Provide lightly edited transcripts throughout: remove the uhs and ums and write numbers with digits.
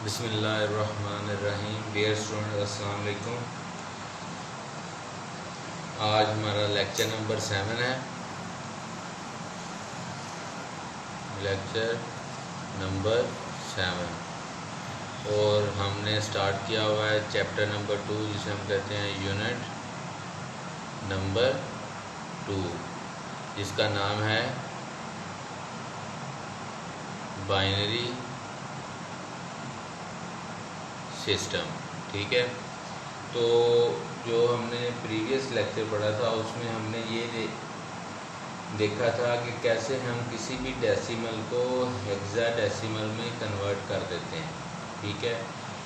बिस्मिल्लाहिर्रहमानिर्रहीम। Dear student, अस्सलाम वालेकुम। आज हमारा लेक्चर नंबर 7 है। लेक्चर नंबर 7 और हमने स्टार्ट किया हुआ है चैप्टर नंबर 2, जिसे हम कहते हैं यूनिट नंबर 2, जिसका नाम है बाइनरी सिस्टम। ठीक है, तो जो हमने प्रीवियस लेक्चर पढ़ा था उसमें हमने ये देखा था कि कैसे हम किसी भी डेसिमल को हेक्साडेसिमल में कन्वर्ट कर देते हैं। ठीक है,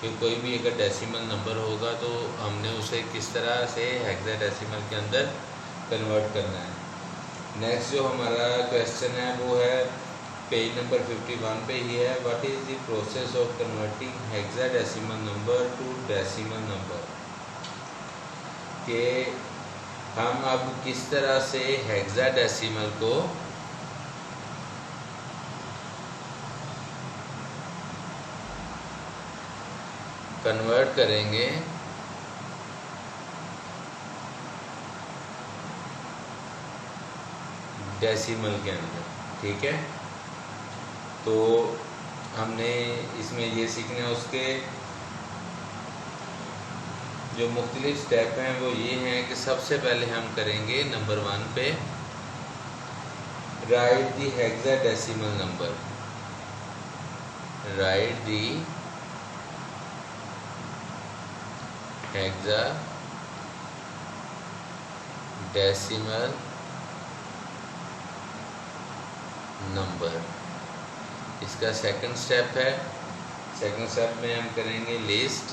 कि कोई भी अगर डेसिमल नंबर होगा तो हमने उसे किस तरह से हेक्साडेसिमल के अंदर कन्वर्ट करना है। नेक्स्ट जो हमारा क्वेश्चन है वो है पेज नंबर 51 पे ही है। What is the process of converting hexadecimal number two decimal number, कि हम अब किस तरह से हेक्साडेसिमल को कन्वर्ट करेंगे डेसिमल के अंदर। ठीक है, तो हमने इसमें ये सीखना है। उसके जो मुख्तलिफ स्टेप हैं वो ये हैं कि सबसे पहले हम करेंगे नंबर 1 पे राइट दी हेक्साडेसिमल नंबर। राइट दी हेक्साडेसिमल नंबर, इसका सेकंड स्टेप है। सेकंड स्टेप में हम करेंगे list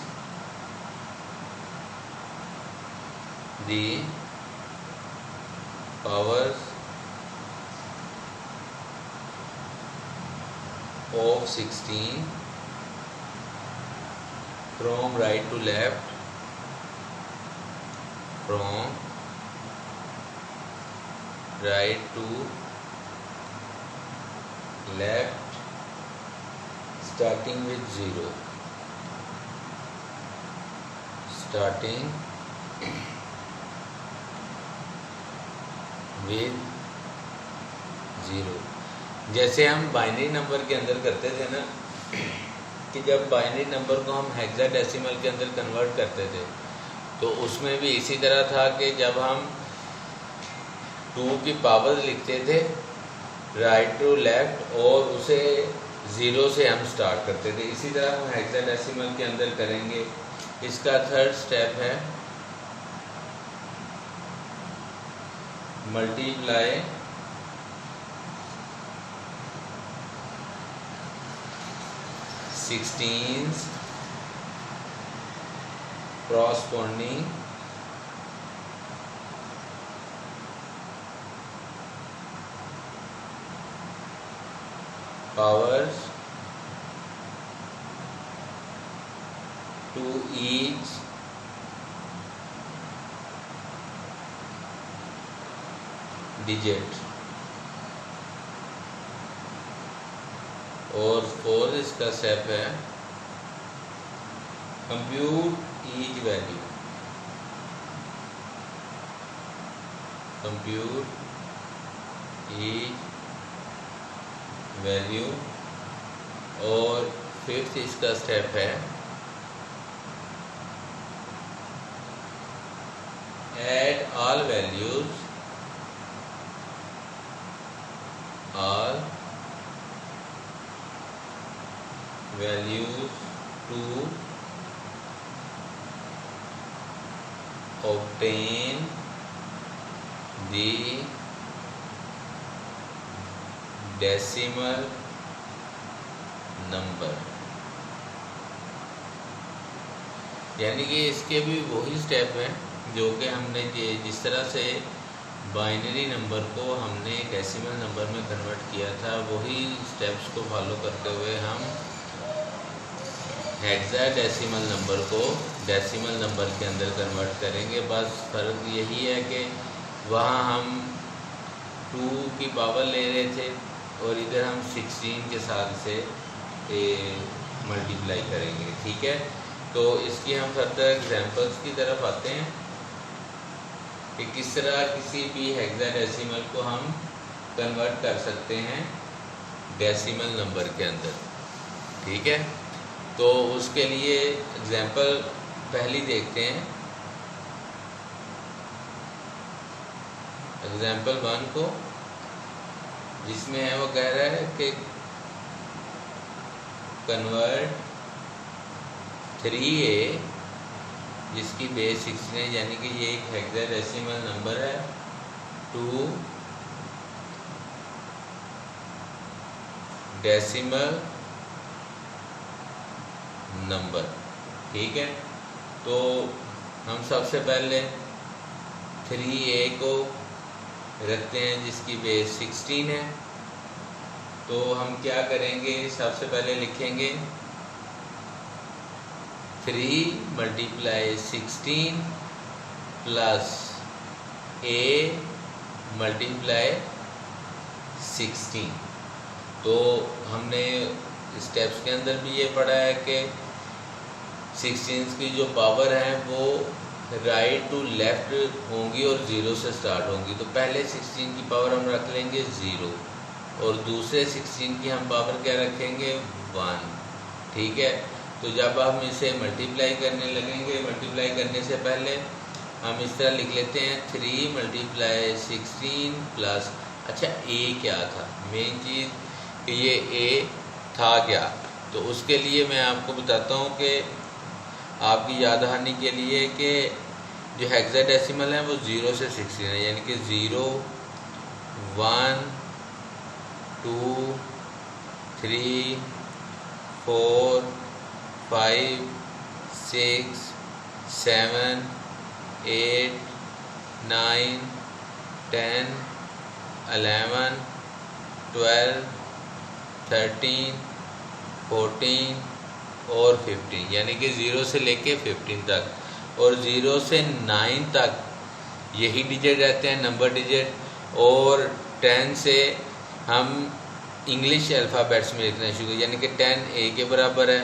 the powers of 16 from right to left, from right to left, starting with 0, starting with 0। जैसे हम बाइनरी नंबर के अंदर करते थे ना, कि जब बाइनरी नंबर को हम हेक्साडेसिमल के अंदर कन्वर्ट करते थे तो उसमें भी इसी तरह था कि जब हम 2 की पावर लिखते थे राइट टू लेफ्ट और उसे 0 से हम स्टार्ट करते थे, इसी तरह हम हेक्साडेसिमल के अंदर करेंगे। इसका थर्ड स्टेप है multiply sixteens corresponding powers to each digit। और फोर्थ इसका स्टेप है compute each value. Compute each value. और फिफ्थ इसका स्टेप है add all values, all values to obtain the decimal number। यानी कि इसके भी वही स्टेप हैं जो कि हमने जिस तरह से बाइनरी नंबर को हमने डेसिमल नंबर में कन्वर्ट किया था, वही स्टेप्स को फॉलो करते हुए हम हेक्साडेसिमल नंबर को डेसिमल नंबर के अंदर कन्वर्ट करेंगे। बस फ़र्क यही है कि वहाँ हम 2 की पावर ले रहे थे और इधर हम 16 के साथ से मल्टीप्लाई करेंगे। ठीक है, तो इसकी हम फर्दर एग्जांपल्स की तरफ आते हैं कि किस तरह किसी भी हेक्साडेसिमल को हम कन्वर्ट कर सकते हैं डेसिमल नंबर के अंदर। ठीक है, तो उसके लिए एग्जांपल पहली देखते हैं, एग्जांपल 1 को, जिसमें है वो कह रहा है कि कन्वर्ट 3a जिसकी बेस 16 है, यानी कि ये एक हेक्साडेसिमल नंबर है, टू डेसिमल नंबर। ठीक है, तो हम सबसे पहले 3a को रखते हैं जिसकी बेस 16 है। तो हम क्या करेंगे, सबसे पहले लिखेंगे 3 × 16 प्लस a × 16। तो हमने स्टेप्स के अंदर भी ये पढ़ा है कि 16 की जो पावर है वो राइट टू लेफ्ट होंगी और 0 से स्टार्ट होंगी। तो पहले 16 की पावर हम रख लेंगे 0 और दूसरे 16 की हम पावर क्या रखेंगे 1। ठीक है, तो जब हम इसे मल्टीप्लाई करने लगेंगे, मल्टीप्लाई करने से पहले हम इस तरह लिख लेते हैं 3 × 16 प्लस, अच्छा a क्या था, मेन चीज़ कि ये a था क्या, तो उसके लिए मैं आपको बताता हूँ कि आपकी याद दहानी के लिए कि जो हेक्साडेसिमल है वो 0 से 16 है, यानी कि 0 1 2 3 4 5 6 7 8 9 10 11 12 13 14 और 15, यानी कि 0 से लेके 15 तक, और 0 से 9 तक यही डिजिट रहते हैं, नंबर डिजिट, और 10 से हम इंग्लिश अल्फ़ाबेट्स में लिखना शुरू, यानी कि 10 a के बराबर है,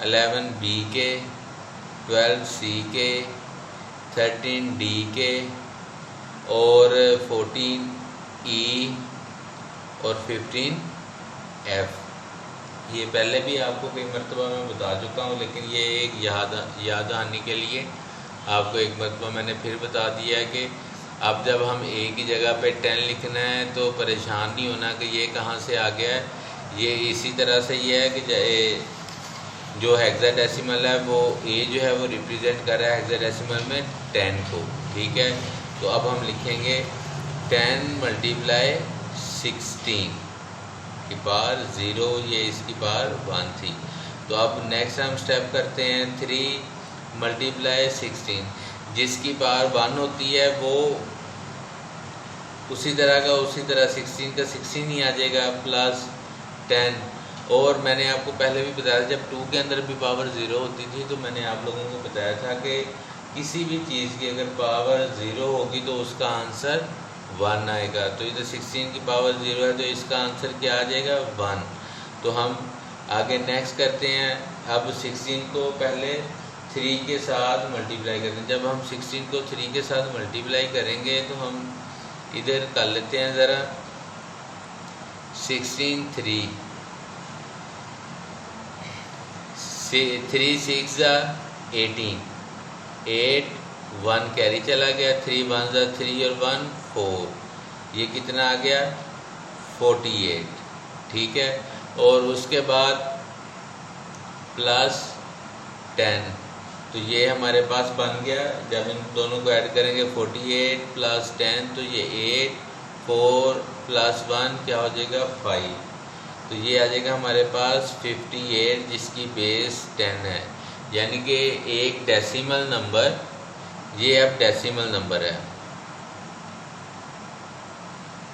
11 b के, 12 c के, 13 d के, और 14 e और 15 f। ये पहले भी आपको कई मरतबा मैं बता चुका हूँ, लेकिन ये एक याद आने के लिए आपको एक मरतबा मैंने फिर बता दिया है कि अब जब हम a की जगह पे 10 लिखना है तो परेशान नहीं होना कि ये कहाँ से आ गया है। ये इसी तरह से ये है कि जो हेक्साडेसिमल है वो a जो है वो रिप्रेजेंट कर रहा है हेक्साडेसिमल में 10 को। ठीक है, तो अब हम लिखेंगे 10 × 16 की पावर 0, ये इसकी पावर 1 थी। तो अब नेक्स्ट हम स्टेप करते हैं 3 × 16, जिसकी पावर 1 होती है वो उसी तरह 16 का 16 ही आ जाएगा प्लस 10। और मैंने आपको पहले भी बताया, जब 2 के अंदर भी पावर 0 होती थी तो मैंने आप लोगों को बताया था कि किसी भी चीज़ की अगर पावर 0 होगी तो उसका आंसर 1 आएगा। तो इधर 16 की पावर 0 है तो इसका आंसर क्या आ जाएगा 1। तो हम आगे नेक्स्ट करते हैं, अब 16 को पहले 3 के साथ मल्टीप्लाई करते हैं। जब हम 16 को 3 के साथ मल्टीप्लाई करेंगे तो हम इधर कर लेते हैं ज़रा 16 3 6 18 8 1 कैरी चला गया, 3 1 3 और 1 4, ये कितना आ गया 48। ठीक है, और उसके बाद प्लस 10, तो ये हमारे पास बन गया। जब इन दोनों को ऐड करेंगे 48 प्लस 10 तो ये 8 4 प्लस 1 क्या हो जाएगा 5, तो ये आ जाएगा हमारे पास 58 जिसकी बेस 10 है। यानी कि एक डेसिमल नंबर, ये अब डेसिमल नंबर है,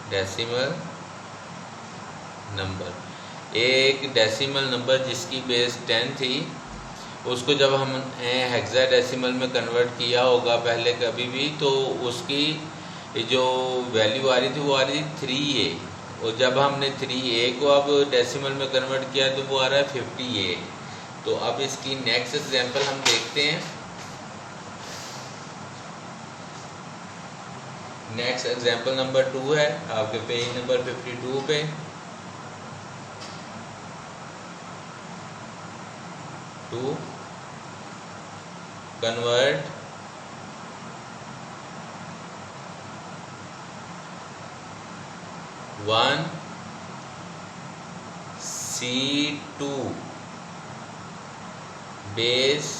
डेसिमल नंबर एक डेसिमल नंबर जिसकी बेस 10 थी, उसको जब हम हेक्साडेसिमल में कन्वर्ट किया होगा पहले कभी भी, तो उसकी जो वैल्यू आ रही थी वो आ रही थी 3a, और जब हमने 3a को अब डेसिमल में कन्वर्ट किया तो वो आ रहा है 58। तो अब इसकी नेक्स्ट एग्जांपल हम देखते हैं। नेक्स्ट एग्जांपल नंबर 2 है आपके पेज नंबर 52 पे। To convert one C2 base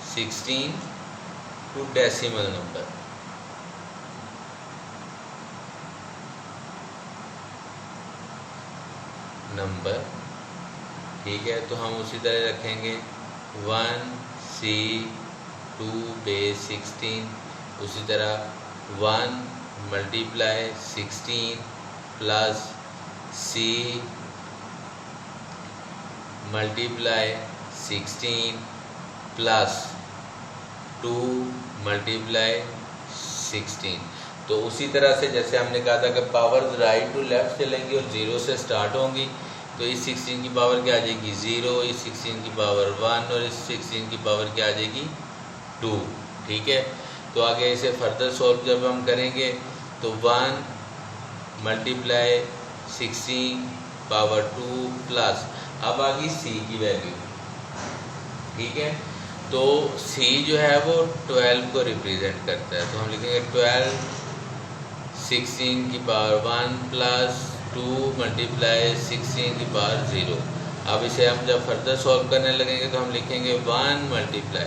16 to decimal number, ठीक है। तो हम उसी तरह रखेंगे 1C2 base 16, उसी तरह 1 multiply 16 plus C multiply 16 plus 2 multiply 16। तो उसी तरह से जैसे हमने कहा था कि पावर्स राइट टू लेफ्ट चलेंगी और 0 से स्टार्ट होंगी, तो इस 16 की पावर क्या आ जाएगी 0, इस 16 की पावर 1 और इस 16 की पावर क्या आ जाएगी 2, ठीक है। तो आगे इसे फर्दर सॉल्व जब हम करेंगे तो 1 मल्टीप्लाई 16 पावर 2 प्लस, अब आ गई C की वैल्यू, ठीक है। तो C जो है वो 12 को रिप्रेजेंट करता है, तो हम लिखेंगे 12 16 की पावर 1 प्लस 2 मल्टीप्लाई 16 की पावर 0। अब इसे हम जब फर्दर सॉल्व करने लगेंगे तो हम लिखेंगे 1 मल्टीप्लाई,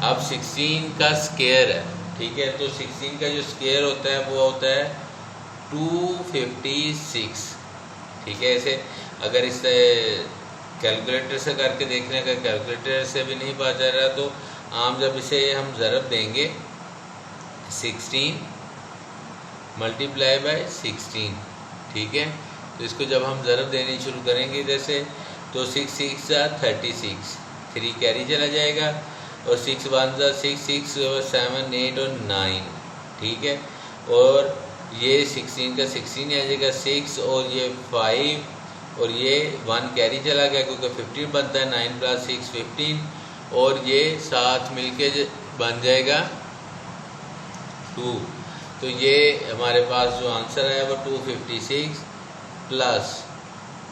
अब 16 का स्क्वायर है, ठीक है। तो 16 का जो स्क्वायर होता है वो होता है 256, ठीक है। इसे अगर इसे कैलकुलेटर से करके देखने का, कैलकुलेटर से भी नहीं पता चल रहा, तो आम जब इसे हम ज़रब देंगे 16 मल्टीप्लाई बाय 16, ठीक है। तो इसको जब हम ज़रब देनी शुरू करेंगे जैसे, तो 6 6 जा 36, 3 कैरी चला जाएगा, और 6 1 जा 6, 6 7 8 और 9, ठीक है। और ये 16 का 16 आ जाएगा 6, और ये 5, और ये 1 कैरी चला गया क्योंकि 15 बनता है, 9 प्लस 6 15, और ये साथ मिलके बन जाएगा 2। तो ये हमारे पास जो आंसर है वो 256 प्लस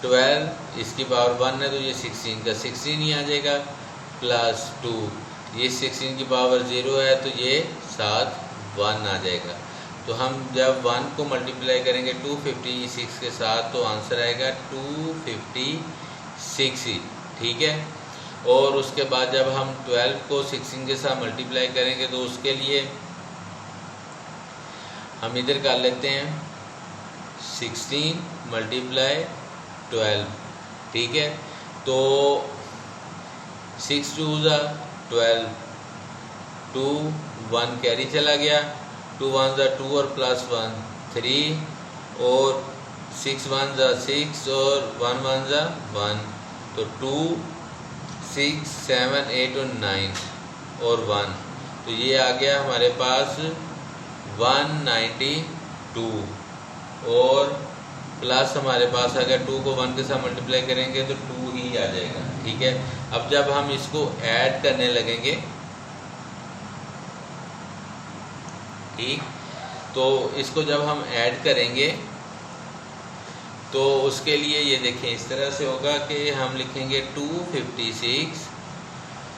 12, इसकी पावर 1 है तो ये 16 का 16 ही आ जाएगा, प्लस 2, ये 16 की पावर 0 है तो ये साथ 1 आ जाएगा। तो हम जब 1 को मल्टीप्लाई करेंगे 256 के साथ तो आंसर आएगा 256 ही, ठीक है। और उसके बाद जब हम 12 को 16 के साथ मल्टीप्लाई करेंगे तो उसके लिए हम इधर कर लेते हैं 16 मल्टीप्लाई 12, ठीक है। तो 6 2 जा 12, 2 1 कैरी चला गया, 2 1 जा 2 और प्लस 1 3, और 6 1 जा 6 और 1 1 जा 1, तो 2 6 7 8 और 9 और 1, तो ये आ गया हमारे पास 192, और प्लस हमारे पास अगर 2 को 1 के साथ मल्टीप्लाई करेंगे तो 2 ही आ जाएगा, ठीक है। अब जब हम इसको ऐड करने लगेंगे, ठीक, तो इसको जब हम ऐड करेंगे तो उसके लिए ये देखें इस तरह से होगा कि हम लिखेंगे 256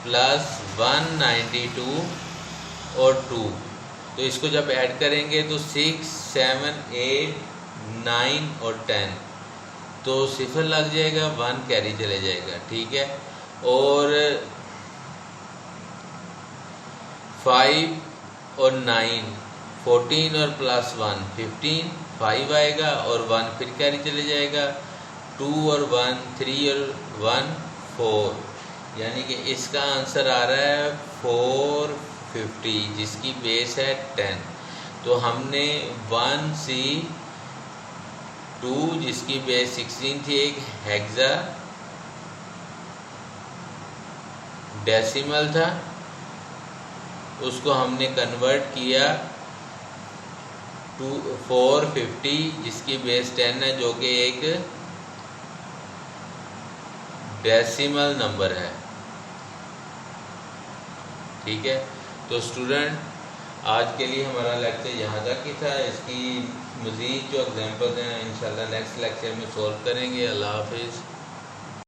प्लस 192 और 2, तो इसको जब ऐड करेंगे तो 6 7 8 9 और 10, तो सिफर लग जाएगा, 1 कैरी चले जाएगा, ठीक है। और 5 और 9 14 और प्लस 1 15, 5 आएगा और 1 फिर कैरी चले जाएगा, 2 और 1 3 और 1 4, यानी कि इसका आंसर आ रहा है 450 जिसकी बेस है 10। तो हमने 1C2 जिसकी बेस 16 थी, एक हेक्सा डेसिमल था, उसको हमने कन्वर्ट किया 450 जिसकी बेस 10 है, जो कि एक डेसिमल नंबर है। ठीक है, तो स्टूडेंट आज के लिए हमारा लेक्चर यहाँ तक ही था। इसकी मज़ीद जो एग्जांपल्स हैं इंशाल्लाह नेक्स्ट लेक्चर में सॉल्व करेंगे। अल्लाह हाफिज़।